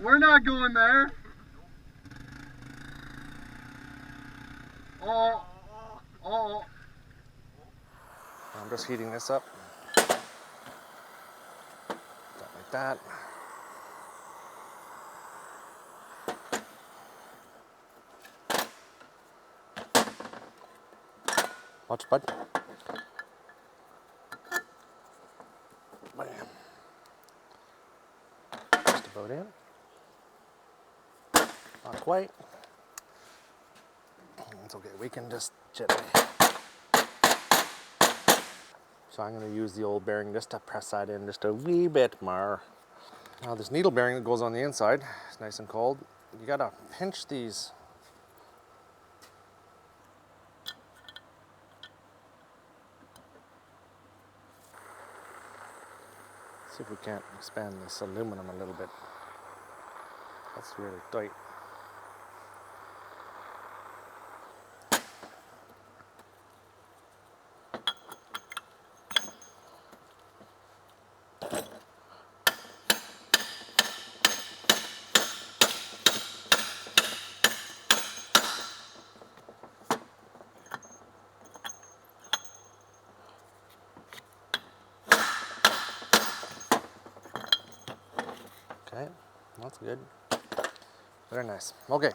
We're not going there. Oh. Oh. I'm just heating this up. Like that. Watch, bud. Bam. Just about in. Not quite. It's okay, we can just gently. So I'm going to use the old bearing just to press that in just a wee bit more. Now this needle bearing that goes on the inside, it's nice and cold. You got to pinch these. See if we can't expand this aluminum a little bit. That's really tight. Okay, that's good. Very nice. Okay.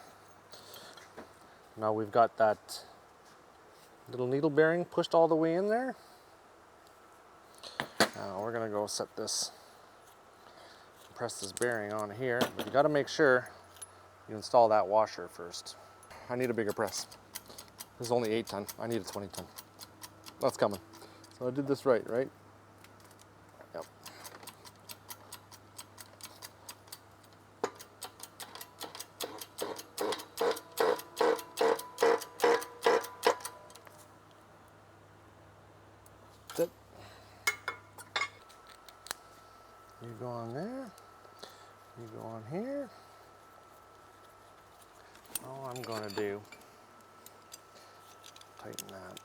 Now we've got that little needle bearing pushed all the way in there. Now we're gonna go set this, press this bearing on here, but you gotta make sure you install that washer first. I need a bigger press. This is only 8 ton, I need a 20 ton. That's coming. So I did this right? Yep. That's it. You go on there, you go on here. All I'm gonna do, tighten that.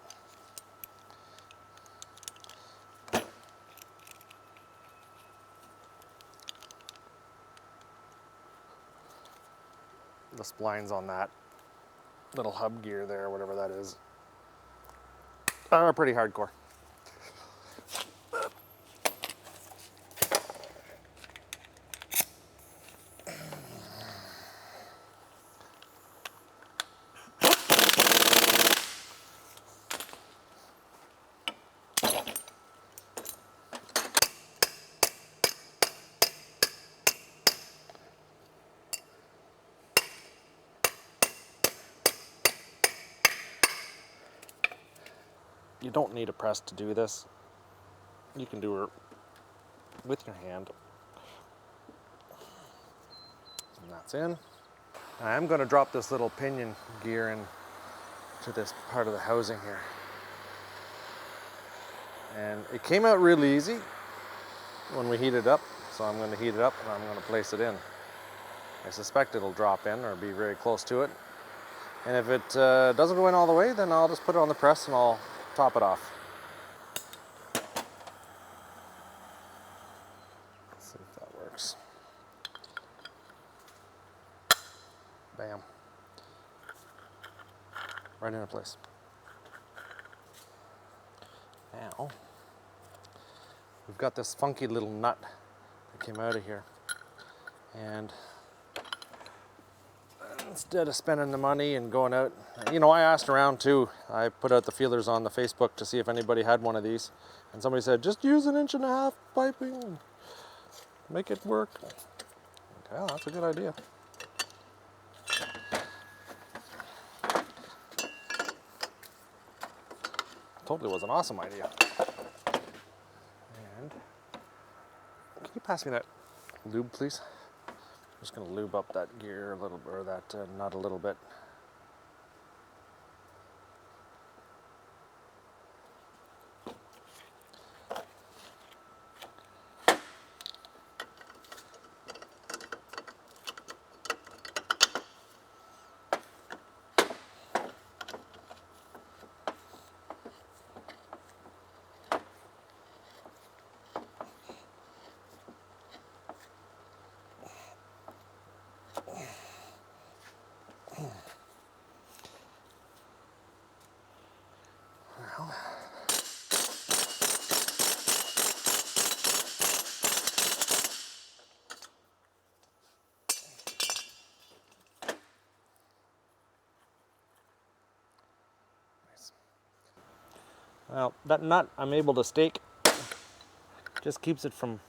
The splines on that little hub gear there, whatever that is, are pretty hardcore. You don't need a press to do this. You can do it with your hand. And that's in. I'm going to drop this little pinion gear in to this part of the housing here. And it came out really easy when we heat it up. So I'm going to heat it up and I'm going to place it in. I suspect it'll drop in or be very close to it. And if it doesn't go in all the way, then I'll just put it on the press and I'll top it off. Let's see if that works. Bam. Right into place. Now, we've got this funky little nut that came out of here. And instead of spending the money and going out, you know, I asked around too. I put out the feelers on the Facebook to see if anybody had one of these. And somebody said, just use 1.5 inch piping, make it work. Okay, well, that's a good idea. Totally was an awesome idea. And can you pass me that lube, please? I'm just going to lube up that gear a little bit, or that nut a little bit. Well, that nut I'm able to stake, just keeps it from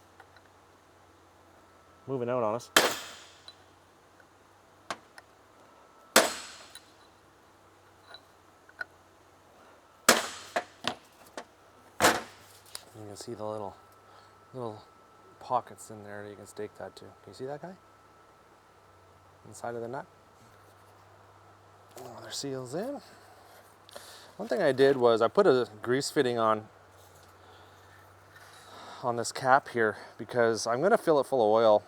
moving out on us. You can see the little pockets in there that you can stake that to. Can you see that guy? Inside of the nut. Another seal's in. One thing I did was I put a grease fitting on this cap here because I'm going to fill it full of oil.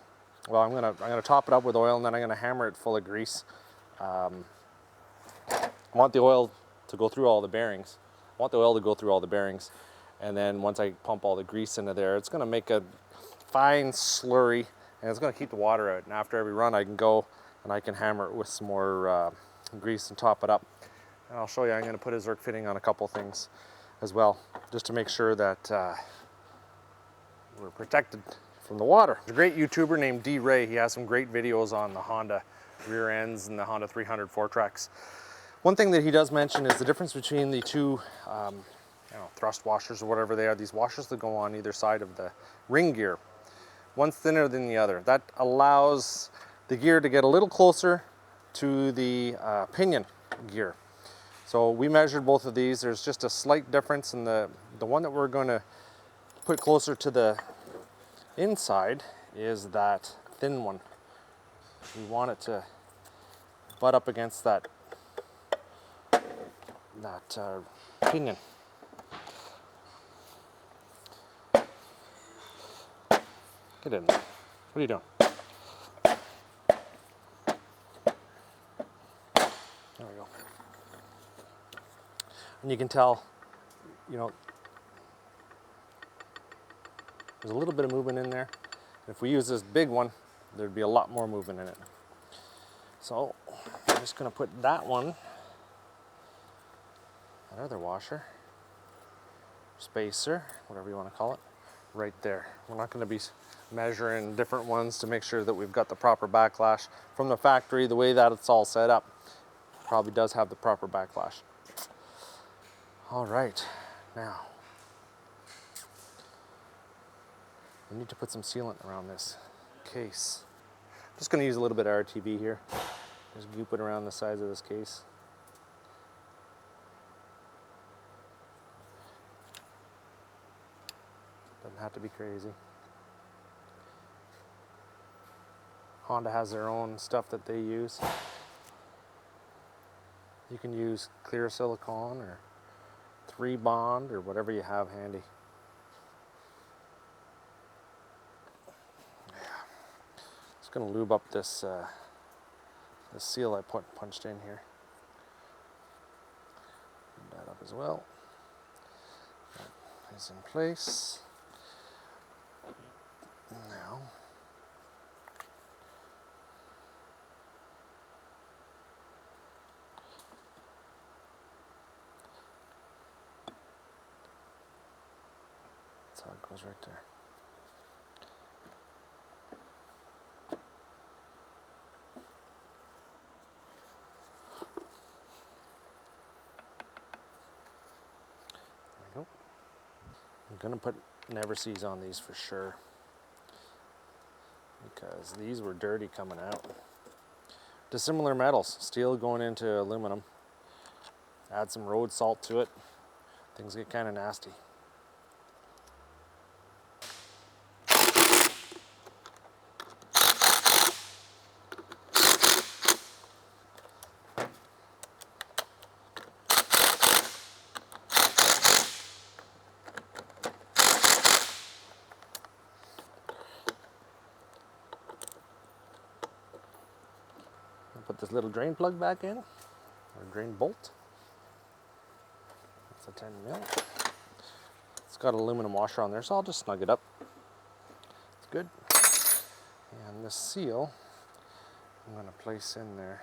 Well, I'm going to top it up with oil and then I'm going to hammer it full of grease. I want the oil to go through all the bearings. And then once I pump all the grease into there, it's going to make a fine slurry and it's going to keep the water out. And after every run, I can go and I can hammer it with some more grease and top it up. And I'll show you, I'm going to put a Zerk fitting on a couple things as well, just to make sure that we're protected from the water. There's a great YouTuber named D. Ray. He has some great videos on the Honda rear ends and the Honda 300 4-tracks. One thing that he does mention is the difference between the two thrust washers or whatever they are, these washers that go on either side of the ring gear. One's thinner than the other. That allows the gear to get a little closer to the pinion gear. So we measured both of these. There's just a slight difference in the one that we're going to put closer to the inside is that thin one. We want it to butt up against that pinion. Get in there. What are you doing? There we go. And you can tell, there's a little bit of movement in there. If we use this big one, there'd be a lot more movement in it. So I'm just going to put that other washer, spacer, whatever you want to call it, right there. We're not going to be measuring different ones to make sure that we've got the proper backlash. From the factory, the way that it's all set up, probably does have the proper backlash. All right, now we need to put some sealant around this case. I'm just going to use a little bit of RTV here. Just goop it around the sides of this case. Doesn't have to be crazy. Honda has their own stuff that they use. You can use clear silicone or 3-bond or whatever you have handy. Just going to lube up this this seal I punched in here. Lube that up as well. That is in place. Now that's how it goes right there. There we go. I'm gonna put never sees on these for sure, because these were dirty coming out. Dissimilar metals, steel going into aluminum. Add some road salt to it, things get kind of nasty. Put this little drain plug back in, or drain bolt. It's a 10 mil. It's got an aluminum washer on there, so I'll just snug it up. It's good. And this seal, I'm going to place in there.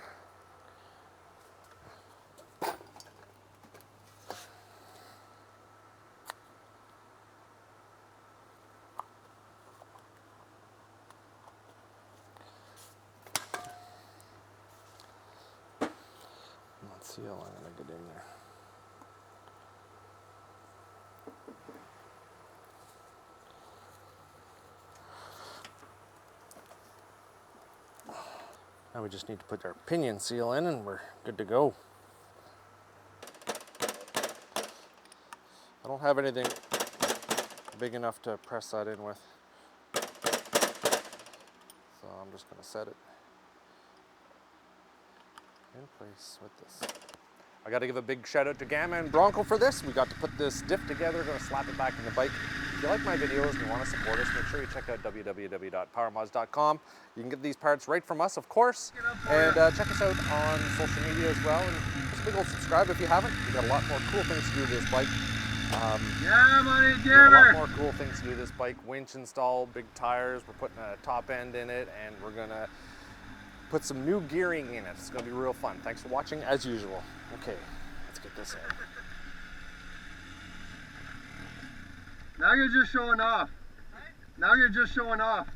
Seal, I'm going to get in there. Now we just need to put our pinion seal in and we're good to go. I don't have anything big enough to press that in with. So I'm just going to set it in place with this. I got to give a big shout out to Gamma and Bronco for this. We got to put this diff together, going to slap it back in the bike. If you like my videos and you want to support us, make sure you check out www.powermods.com. You can get these parts right from us, of course. And check us out on social media as well. And just a big old subscribe if you haven't. We got a lot more cool things to do with this bike. Yeah, buddy, We got a lot Jimmer. more cool things to do with this bike. Winch install, big tires. We're putting a top end in it, and we're going to put some new gearing in it. It's going to be real fun. Thanks for watching, as usual. Okay, let's get this in. Now you're just showing off. Now you're just showing off.